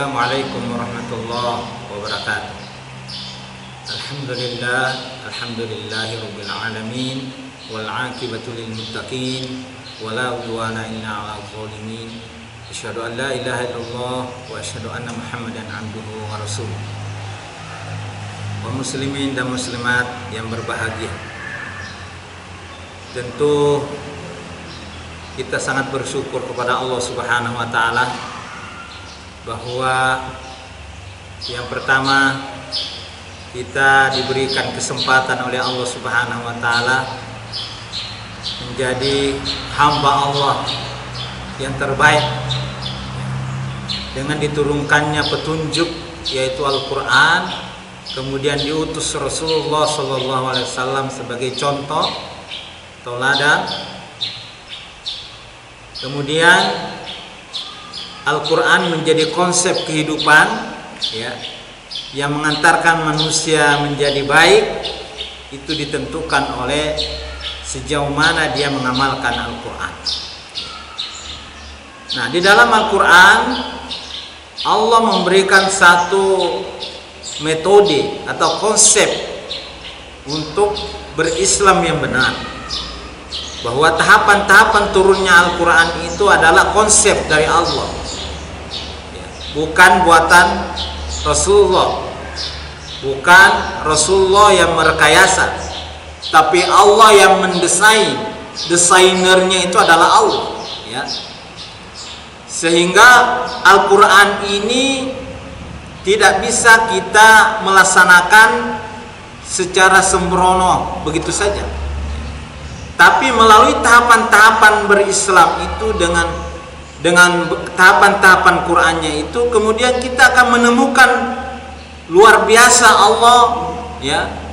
Assalamualaikum warahmatullahi wabarakatuh. Alhamdulillahi rabbil alamin wal 'aqibatu lil muttaqin wala udwana illa 'alal zalimin. Asyhadu an la ilaha illallah wa asyhadu anna Muhammadan 'abduhu wa rasuluh. Kaum muslimin dan muslimat yang berbahagia, tentu kita sangat bersyukur kepada Allah Subhanahu wa taala bahwa yang pertama kita diberikan kesempatan oleh Allah Subhanahu wa taala menjadi hamba Allah yang terbaik dengan diturunkannya petunjuk yaitu Al-Qur'an, kemudian diutus Rasulullah SAW sebagai contoh tauladan. Kemudian Al-Quran menjadi konsep kehidupan yang mengantarkan manusia menjadi baik. Itu ditentukan oleh sejauh mana dia mengamalkan Al-Quran. Nah, di dalam Al-Quran Allah memberikan satu metode atau konsep untuk berislam yang benar, bahwa tahapan-tahapan turunnya Al-Quran itu adalah konsep dari Allah, bukan buatan Rasulullah, bukan Rasulullah yang merekayasa, tapi Allah yang mendesain. Desainernya itu adalah Allah, sehingga Al-Quran ini tidak bisa kita melaksanakan secara sembrono begitu saja, tapi melalui tahapan-tahapan berislam itu dengan tahapan-tahapan Qur'annya itu, kemudian kita akan menemukan luar biasa Allah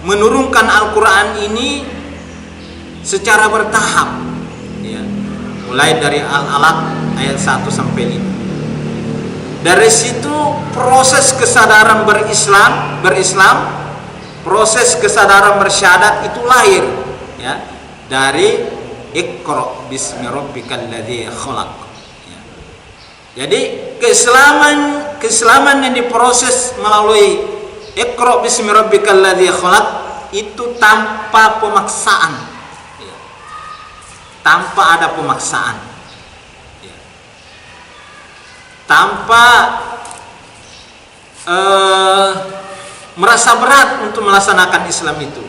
menurunkan Al-Quran ini secara bertahap, mulai dari Al-Alaq ayat 1 sampai 5. Dari situ proses kesadaran berislam, proses kesadaran bersyahadat itu lahir, dari Iqra bismi rabbikal ladzi khalaq. Jadi keislaman yang diproses melalui Iqra bismi rabbikal ladzi khalaq itu tanpa pemaksaan, tanpa ada pemaksaan, tanpa merasa berat untuk melaksanakan Islam itu,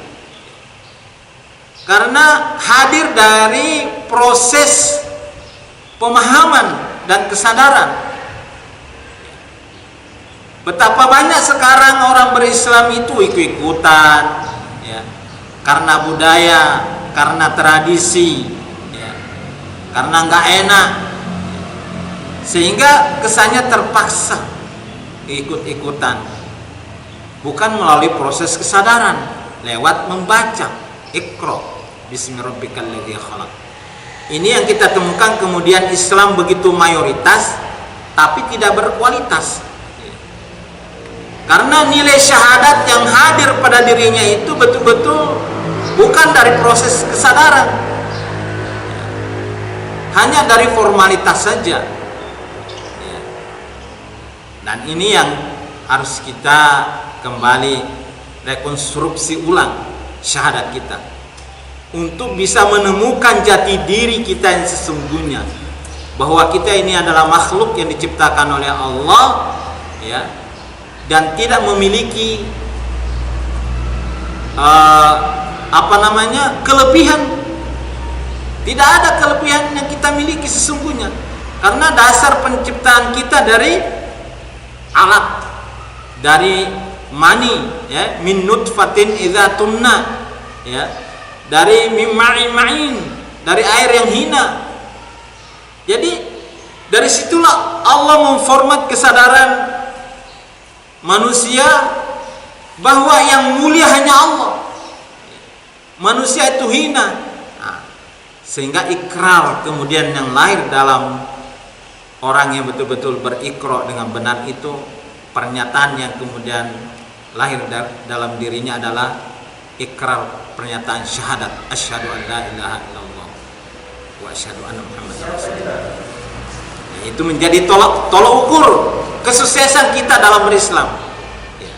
karena hadir dari proses pemahaman dan kesadaran. Betapa banyak sekarang orang berislam itu ikut-ikutan, karena budaya, karena tradisi, karena nggak enak, sehingga kesannya terpaksa ikut-ikutan, bukan melalui proses kesadaran lewat membaca Iqra bismi rabbikal ladzi khalaq. Ini yang kita temukan. Kemudian Islam begitu mayoritas tapi tidak berkualitas, karena nilai syahadat yang hadir pada dirinya itu betul-betul bukan dari proses kesadaran, hanya dari formalitas saja. Dan ini yang harus kita kembali rekonstruksi ulang syahadat kita, untuk bisa menemukan jati diri kita yang sesungguhnya, bahwa kita ini adalah makhluk yang diciptakan oleh Allah, dan tidak memiliki kelebihan. Tidak ada kelebihan yang kita miliki sesungguhnya, karena dasar penciptaan kita dari alat, dari mani, min nutfatin idza tumna, dari ma'in, dari air yang hina. Jadi dari situlah Allah memformat kesadaran manusia bahwa yang mulia hanya Allah, manusia itu hina. Sehingga ikrar kemudian yang lahir dalam orang yang betul-betul berikrar dengan benar itu, pernyataan yang kemudian lahir dalam dirinya adalah ikrar, pernyataan syahadat, asyhadu an la ilaha illallah wa asyhadu anna Muhammadar Rasulullah. Itu menjadi tolok ukur kesuksesan kita dalam berislam. Ya.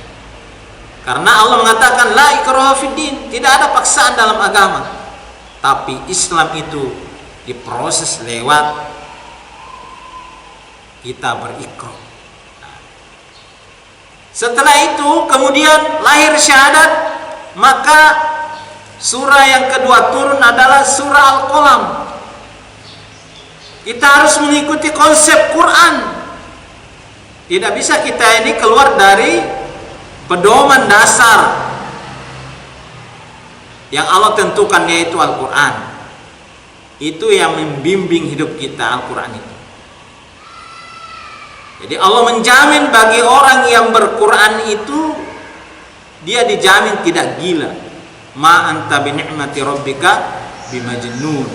Karena Allah mengatakan la ikraha fid din, tidak ada paksaan dalam agama. Tapi Islam itu diproses lewat kita berikrar. Setelah itu kemudian lahir syahadat, maka surah yang kedua turun adalah surah Al-Qalam. Kita harus mengikuti konsep Quran. Tidak bisa kita ini keluar dari pedoman dasar yang Allah tentukan, yaitu Al-Quran. Itu yang membimbing hidup kita, Al-Quran itu. Jadi Allah menjamin bagi orang yang berquran itu, dia dijamin tidak gila. Ma anta bi ni'mati rabbika bimajnun.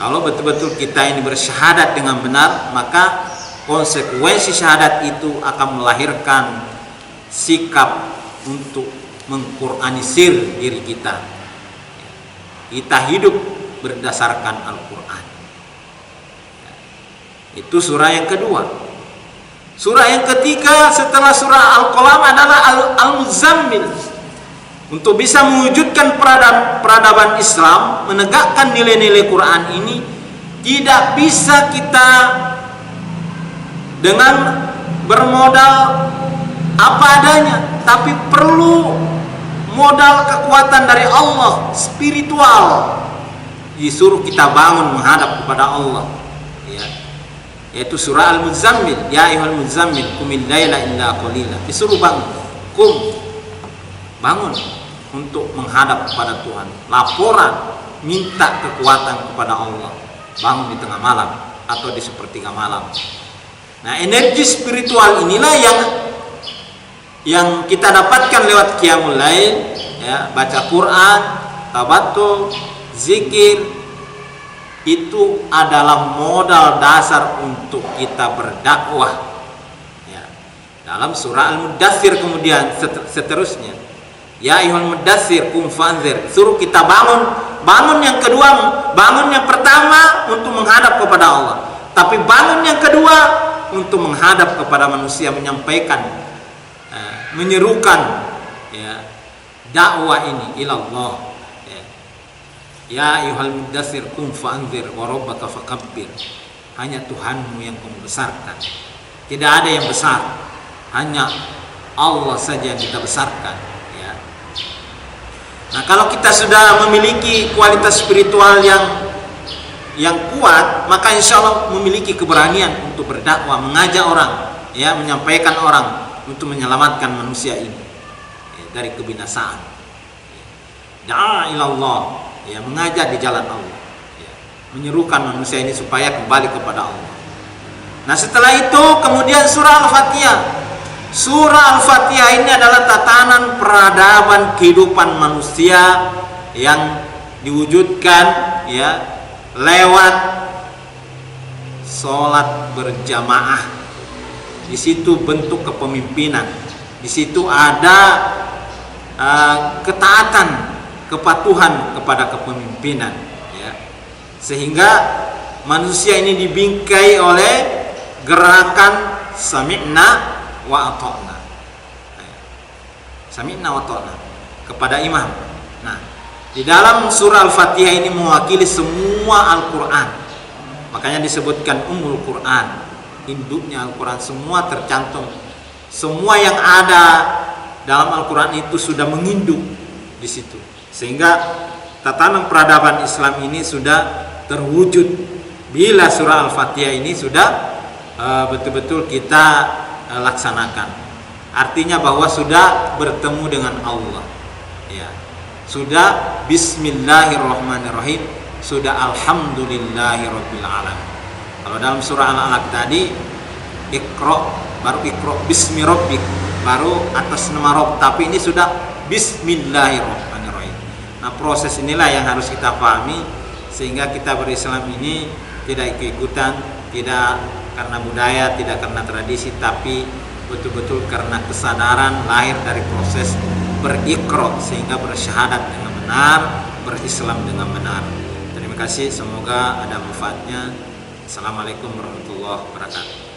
Kalau betul-betul kita ini bersyahadat dengan benar, maka konsekuensi syahadat itu akan melahirkan sikap untuk mengquranisir diri kita. Kita hidup berdasarkan Al-Quran. Itu surah yang kedua. Surah yang ketiga setelah surah Al-Qalam adalah Al-Muzammil. Untuk bisa mewujudkan peradaban Islam, menegakkan nilai-nilai Quran ini, tidak bisa kita dengan bermodal apa adanya, tapi perlu modal kekuatan dari Allah, spiritual. Disuruh kita bangun menghadap kepada Allah, ya. Yaitu surah Al-Muzammil, ya ayyuhal muzammil qumil laila illa qalila. Disuruh bangun, bangun untuk menghadap kepada Tuhan. Laporan, minta kekuatan kepada Allah. Bangun di tengah malam atau di sepertiga malam. Nah, energi spiritual inilah yang kita dapatkan lewat qiyamul lail, ya, baca Quran, tabattul, zikir. Itu adalah modal dasar untuk kita berdakwah, ya. Dalam surah Al-Mudaththir kemudian seterusnya, ya ayyuhal mudaththir qum fa'anzir, suruh kita bangun yang kedua, bangun yang pertama untuk menghadap kepada Allah, tapi bangun yang kedua untuk menghadap kepada manusia, menyampaikan, menyerukan, ya, dakwah ini ilallah. Ya ayyuhal mudaththir qum fa'anzir wa rabbaka fakabbir. Hanya Tuhanmu yang kamu besarkan. Tidak ada yang besar, hanya Allah saja yang kita besarkan, ya. Nah, kalau kita sudah memiliki kualitas spiritual yang kuat, maka insya Allah memiliki keberanian untuk berdakwah, mengajak orang, ya, menyampaikan orang untuk menyelamatkan manusia ini, ya, dari kebinasaan. Da'a ilallah, ya, mengajak di jalan Allah, ya, menyerukan manusia ini supaya kembali kepada Allah. Nah, setelah itu kemudian surah Al-Fatihah. Surah Al-Fatihah ini adalah tatanan peradaban kehidupan manusia yang diwujudkan, ya, lewat sholat berjamaah. Di situ bentuk kepemimpinan. Di situ ada ketaatan, kepatuhan kepada kepemimpinan, ya. Sehingga manusia ini dibingkai oleh gerakan sami'na wa ata'na, sami'na wa ata'na kepada imam. Nah, di dalam surah Al-Fatihah ini mewakili semua Al-Quran. Makanya disebutkan Ummul Quran, induknya Al-Quran. Semua tercantum, semua yang ada dalam Al-Quran itu sudah menginduk di situ. Sehingga tatanan peradaban Islam ini sudah terwujud bila surah Al-Fatihah ini sudah betul-betul kita laksanakan. Artinya bahwa sudah bertemu dengan Allah, ya. Sudah Bismillahirrahmanirrahim, sudah Alhamdulillahirabbil alamin. Kalau dalam surah Al-Alaq tadi Iqra, baru Iqra bismi rabbik, baru atas nama Rabb, tapi ini sudah Bismillahirrahmanirrahim. Nah, proses inilah yang harus kita pahami sehingga kita berislam ini tidak ikut-ikutan, tidak karena budaya, tidak karena tradisi, tapi betul-betul karena kesadaran lahir dari proses berikrar sehingga bersyahadat dengan benar, berislam dengan benar. Terima kasih, semoga ada manfaatnya. Assalamualaikum warahmatullahi wabarakatuh.